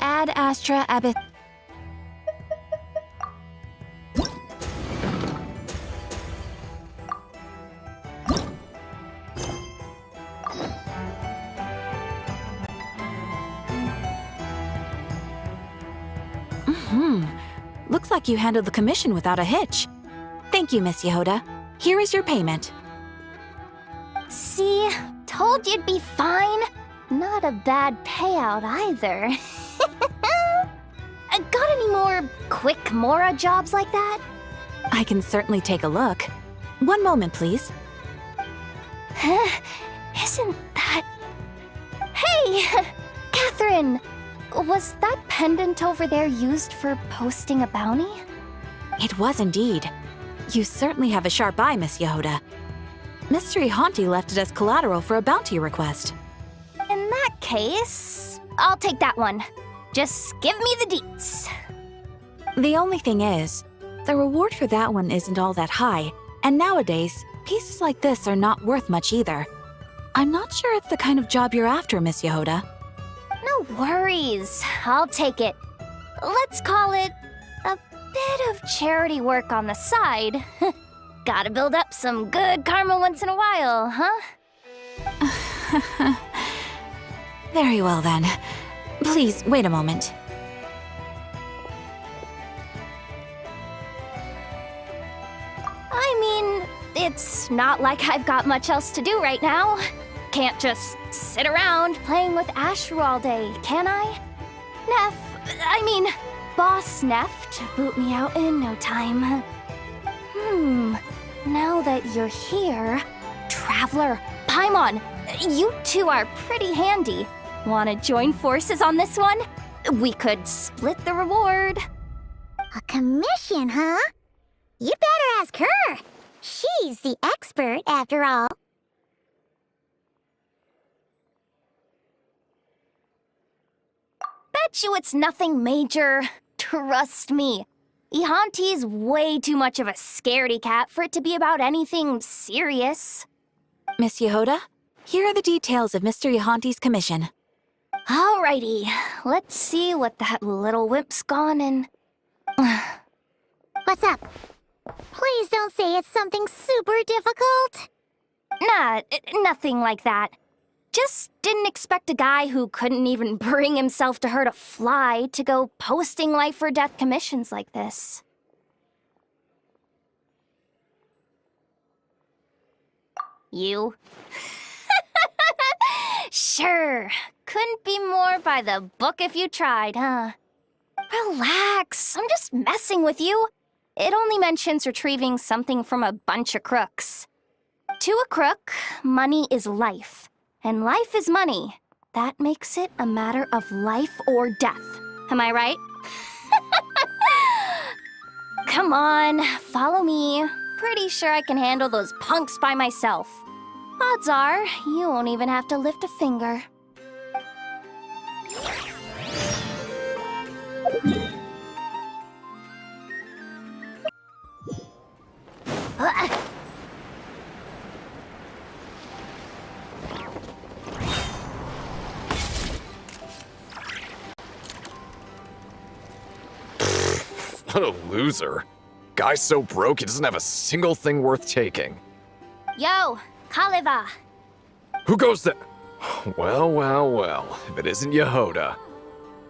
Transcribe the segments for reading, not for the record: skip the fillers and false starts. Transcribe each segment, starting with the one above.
Ad Astra Abyss. Looks like you handled the commission without a hitch. Thank you, Miss Jahoda. Here is your payment. See? Told you'd be fine. Not a bad payout either. Got any more quick Mora jobs like that? I can certainly take a look. One moment, please. Isn't that... Hey! Catherine! Was that pendant over there used for posting a bounty? It was indeed. You certainly have a sharp eye, Miss Jahoda. Mr. Ihanti left it as collateral for a bounty request. In that case, I'll take that one. Just give me the deets. The only thing is, the reward for that one isn't all that high, and nowadays, pieces like this are not worth much either. I'm not sure it's the kind of job you're after, Miss Jahoda. No worries. I'll take it. Let's call it a bit of charity work on the side. Gotta build up some good karma once in a while, huh? Very well then. Please, wait a moment. I mean, it's not like I've got much else to do right now. Can't just sit around playing with Ashru all day, can I? Boss Neff to boot me out in no time. Now that you're here, Traveler, Paimon, you two are pretty handy. Wanna join forces on this one? We could split the reward. A commission, huh? You better ask her. She's the expert, after all. Bet you it's nothing major. Trust me. Ihanti's way too much of a scaredy cat for it to be about anything serious. Miss Jahoda, here are the details of Mr. Ihanti's commission. Alrighty, let's see what that little wimp's gone and... What's up? Please don't say it's something super difficult. Nah, nothing like that. Just didn't expect a guy who couldn't even bring himself to hurt a fly to go posting life or death commissions like this. You? Sure. Couldn't be more by the book if you tried, huh? Relax, I'm just messing with you. It only mentions retrieving something from a bunch of crooks. To a crook, money is life. And life is money. That makes it a matter of life or death. Am I right? Come on, follow me. Pretty sure I can handle those punks by myself. Odds are, you won't even have to lift a finger. What a loser. Guy's so broke he doesn't have a single thing worth taking. Yo, Kaliva. Who goes there? Well, well, well. If it isn't Jahoda.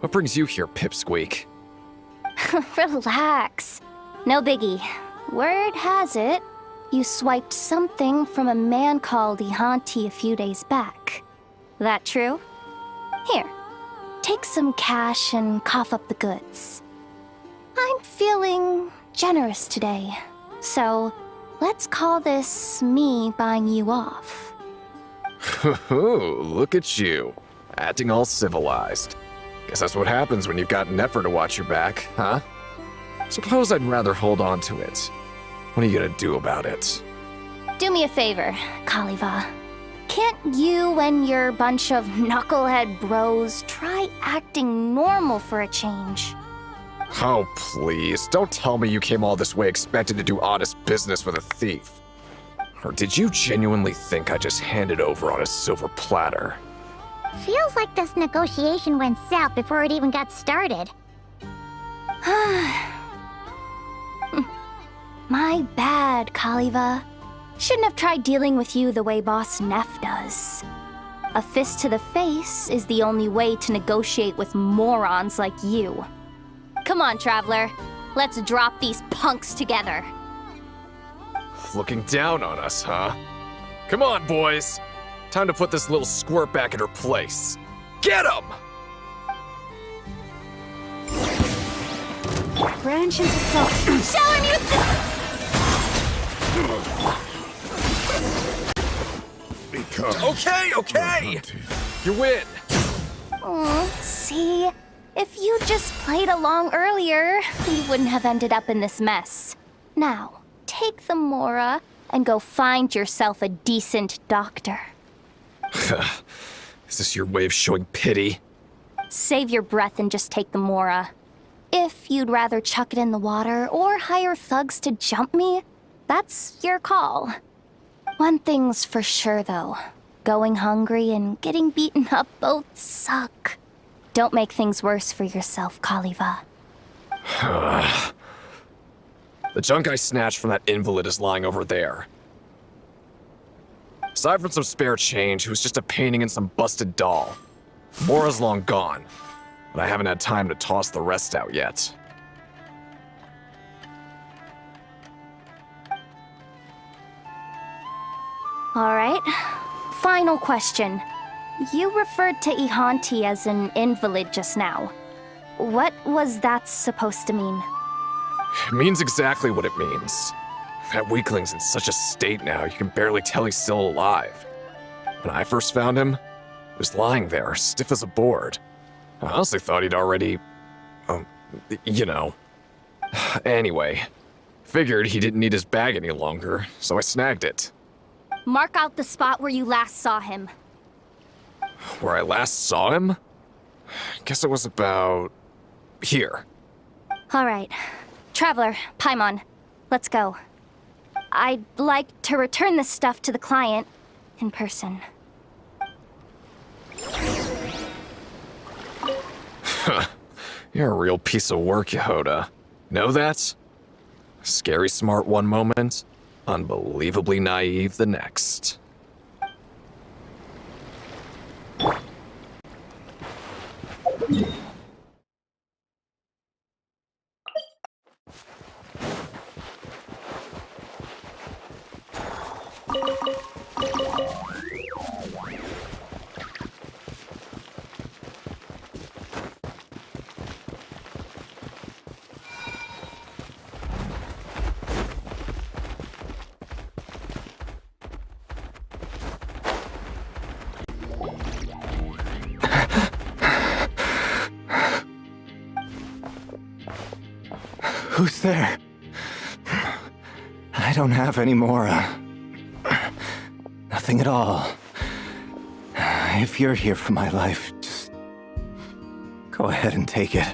What brings you here, Pipsqueak? Relax. No biggie. Word has it, you swiped something from a man called Ihanti a few days back. That true? Here, take some cash and cough up the goods. I'm feeling generous today, so let's call this me buying you off. Look at you, acting all civilized. Guess that's what happens when you've got Nefer to watch your back, huh? Suppose I'd rather hold on to it. What are you gonna do about it? Do me a favor, Kaliva. Can't you and your bunch of knucklehead bros try acting normal for a change? Oh, please, don't tell me you came all this way expecting to do honest business with a thief. Or did you genuinely think I just handed over on a silver platter? Feels like this negotiation went south before it even got started. My bad, Kaliva. Shouldn't have tried dealing with you the way Boss Neff does. A fist to the face is the only way to negotiate with morons like you. Come on, Traveler. Let's drop these punks together. Looking down on us, huh? Come on, boys. Time to put this little squirt back in her place. Get him! Branch into soul. Shower me with Okay! You win! See? If you just played along earlier, we wouldn't have ended up in this mess. Now, take the Mora and go find yourself a decent doctor. Is this your way of showing pity? Save your breath and just take the Mora. If you'd rather chuck it in the water or hire thugs to jump me, that's your call. One thing's for sure, though. Going hungry and getting beaten up both suck. Don't make things worse for yourself, Kaliva. The junk I snatched from that invalid is lying over there. Aside from some spare change, it was just a painting and some busted doll. Mora's long gone, but I haven't had time to toss the rest out yet. All right. Final question. You referred to Ihanti as an invalid just now. What was that supposed to mean? It means exactly what it means. That weakling's in such a state now, you can barely tell he's still alive. When I first found him, he was lying there, stiff as a board. I honestly thought he'd already... you know. Anyway, figured he didn't need his bag any longer, so I snagged it. Mark out the spot where you last saw him. Where I last saw him? Guess it was about... here. All right. Traveler, Paimon, let's go. I'd like to return this stuff to the client in person. You're a real piece of work, Jahoda. Know that? Scary smart one moment, unbelievably naive the next. Who's there? I don't have any more. Nothing at all. If you're here for my life, just go ahead and take it.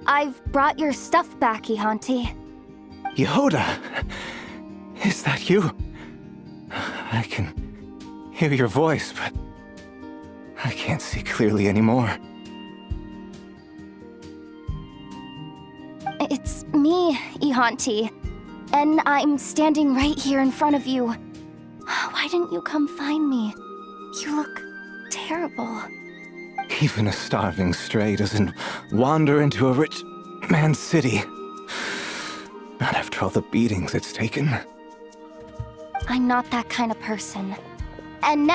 I've brought your stuff back, Ihanti. Jahoda! Is that you? I can hear your voice, but I can't see clearly anymore. It's me, Ihanti. And I'm standing right here in front of you. Why didn't you come find me? You look terrible. Even a starving stray doesn't wander into a rich man's city. Not after all the beatings it's taken. I'm not that kind of person. And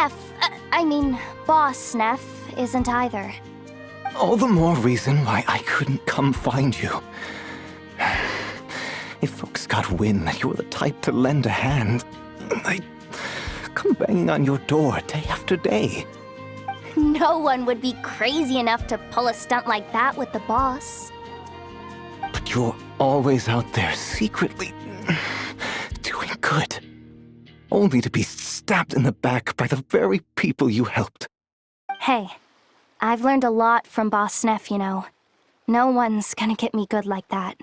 Boss Neff isn't either. All the more reason why I couldn't come find you. If folks got wind that you were the type to lend a hand, I'd come banging on your door day after day. No one would be crazy enough to pull a stunt like that with the boss. But you're always out there secretly doing good. Only to be stabbed in the back by the very people you helped. Hey, I've learned a lot from Boss Neff, you know. No one's gonna get me good like that.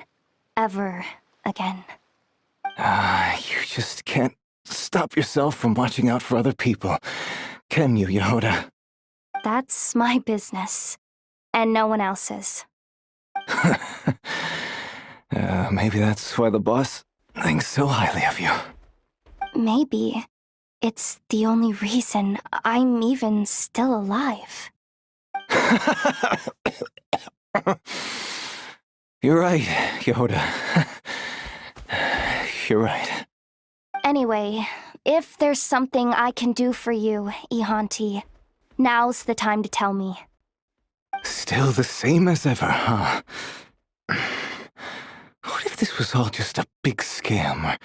Ever again. You just can't stop yourself from watching out for other people, can you, Jahoda? That's my business. And no one else's. Maybe that's why the boss thinks so highly of you. Maybe. It's the only reason I'm even still alive. You're right, Jahoda. You're right. Anyway, if there's something I can do for you, Ihanti, now's the time to tell me. Still the same as ever, huh? What if this was all just a big scam, or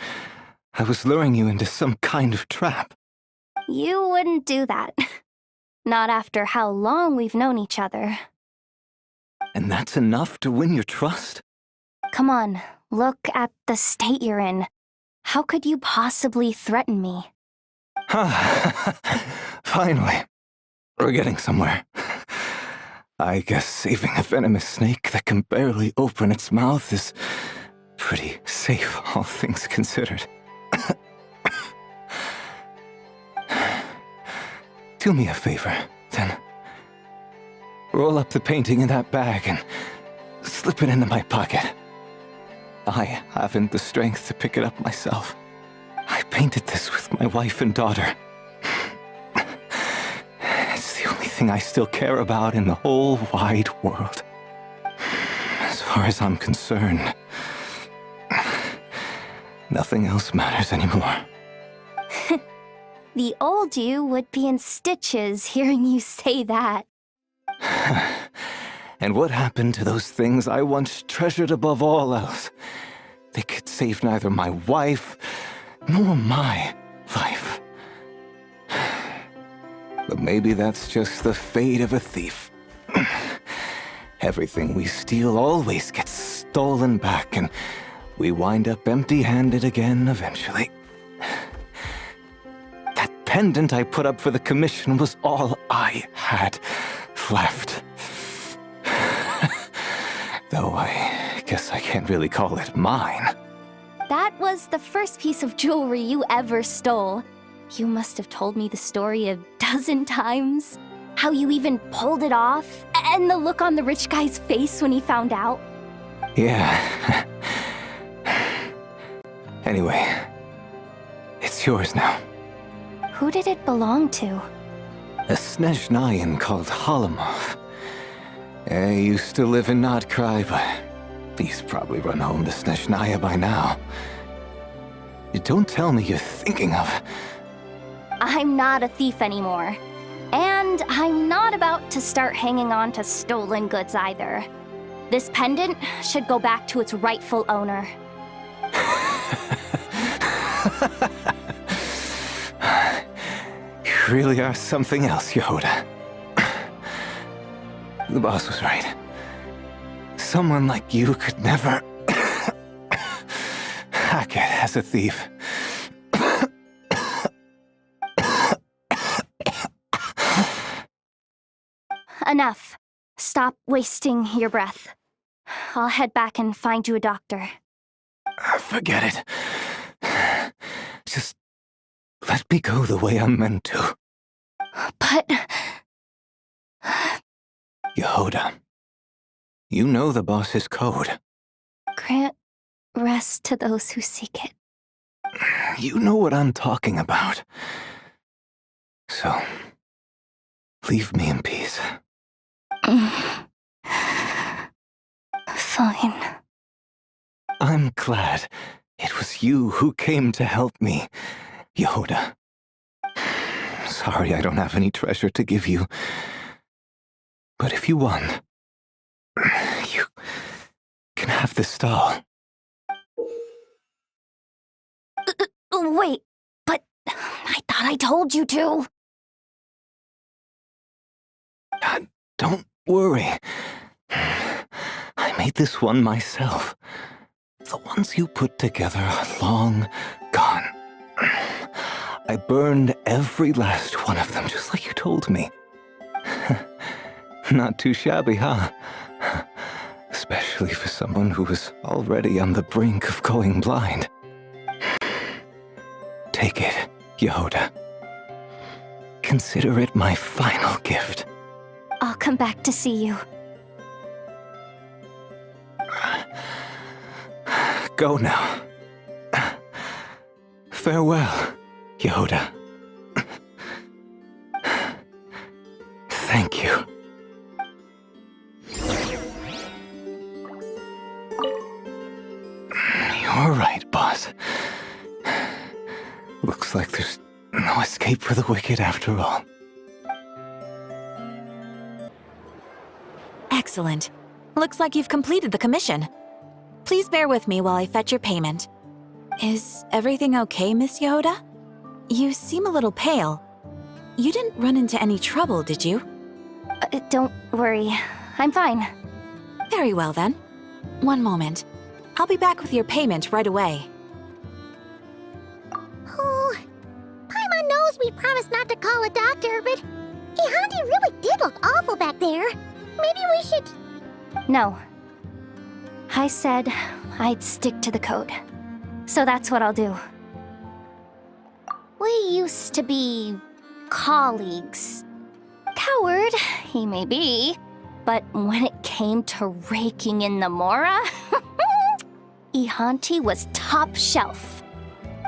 I was luring you into some kind of trap? You wouldn't do that. Not after how long we've known each other. And that's enough to win your trust? Come on, look at the state you're in. How could you possibly threaten me? Finally. We're getting somewhere. I guess saving a venomous snake that can barely open its mouth is pretty safe, all things considered. Do me a favor, then. Roll up the painting in that bag and slip it into my pocket. I haven't the strength to pick it up myself. I painted this with my wife and daughter. It's the only thing I still care about in the whole wide world. As far as I'm concerned, nothing else matters anymore. The old you would be in stitches hearing you say that. And what happened to those things I once treasured above all else? They could save neither my wife nor my life. But maybe that's just the fate of a thief. Everything we steal always gets stolen back, and we wind up empty-handed again eventually. That pendant I put up for the commission was all I had left. Though I guess I can't really call it mine. That was the first piece of jewelry you ever stole. You must have told me the story a dozen times. How you even pulled it off, and the look on the rich guy's face when he found out. Yeah. Anyway, it's yours now. Who did it belong to? A Snezhnayan called Halamov. He used to live in Nod-Krai, but he's probably run home to Snezhnaya by now. You don't tell me you're thinking of... I'm not a thief anymore. And I'm not about to start hanging on to stolen goods either. This pendant should go back to its rightful owner. You really are something else, Jahoda. The boss was right. Someone like you could never hack it as a thief. Enough. Stop wasting your breath. I'll head back and find you a doctor. Forget it. Just let me go the way I'm meant to. But... Jahoda, you know the boss's code. Grant rest to those who seek it. You know what I'm talking about. So, leave me in peace. Fine. I'm glad it was you who came to help me, Jahoda. Sorry I don't have any treasure to give you. But if you want, you can have this doll. Wait, but I thought I told you to. Don't worry. I made this one myself. The ones you put together are long gone. I burned every last one of them, just like you told me. Not too shabby, huh? Especially for someone who was already on the brink of going blind. Take it, Jahoda. Consider it my final gift. I'll come back to see you. Go now. Farewell, Jahoda. Thank you. You're right, boss. Looks like there's no escape for the wicked after all. Excellent. Looks like you've completed the commission. Please bear with me while I fetch your payment. Is everything okay, Miss Jahoda? You seem a little pale. You didn't run into any trouble, did you? Don't worry. I'm fine. Very well then. One moment. I'll be back with your payment right away. Oh, Paimon knows we promised not to call a doctor, but Ihanti really did look awful back there. Maybe we should... No. I said I'd stick to the code. So that's what I'll do. We used to be... colleagues. Coward, he may be, but when it came to raking in the Mora, Ihanti was top shelf.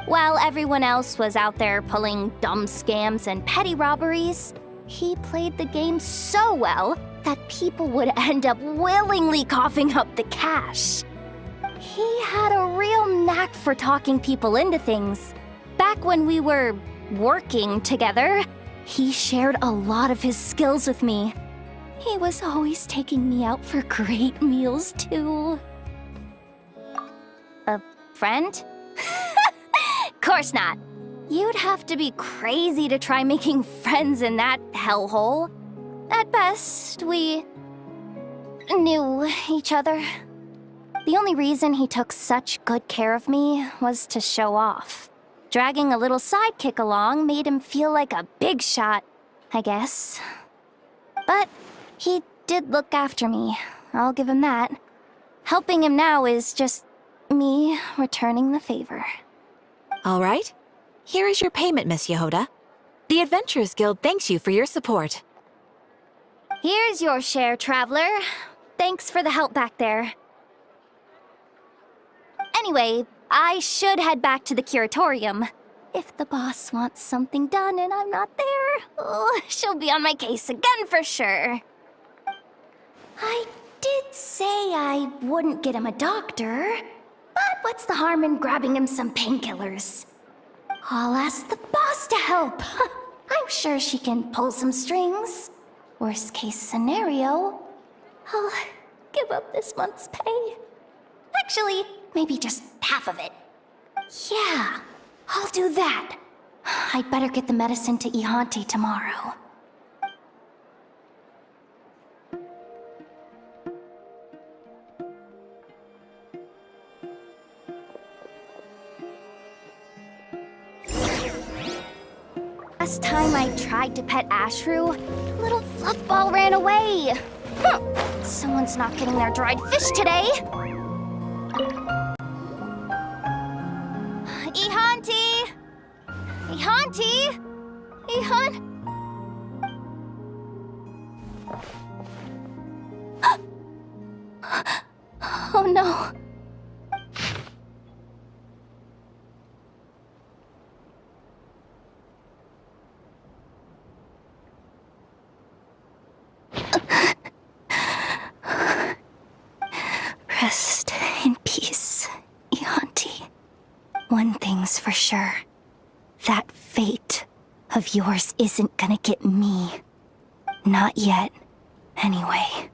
While everyone else was out there pulling dumb scams and petty robberies, he played the game so well that people would end up willingly coughing up the cash. He had a real knack for talking people into things. Back when we were working together, he shared a lot of his skills with me. He was always taking me out for great meals, too. A friend? Course not. You'd have to be crazy to try making friends in that hellhole. At best, we knew each other. The only reason he took such good care of me was to show off. Dragging a little sidekick along made him feel like a big shot, I guess. But he did look after me, I'll give him that. Helping him now is just me returning the favor. All right. Here is your payment, Miss Jahoda. The Adventurers Guild thanks you for your support. Here's your share, traveler. Thanks for the help back there. Anyway, I should head back to the curatorium. If the boss wants something done and I'm not there, she'll be on my case again for sure. I did say I wouldn't get him a doctor, but what's the harm in grabbing him some painkillers? I'll ask the boss to help. I'm sure she can pull some strings. Worst case scenario, I'll give up this month's pay. Actually, maybe just half of it. Yeah, I'll do that. I'd better get the medicine to Ihanti tomorrow. Last time I tried to pet Ashru, the little fluffball ran away. Someone's not getting their dried fish today. Ihanti! Ihanti! Oh no. Rest in peace, Ihanti. One thing's for sure. That fate of yours isn't gonna get me. Not yet, anyway.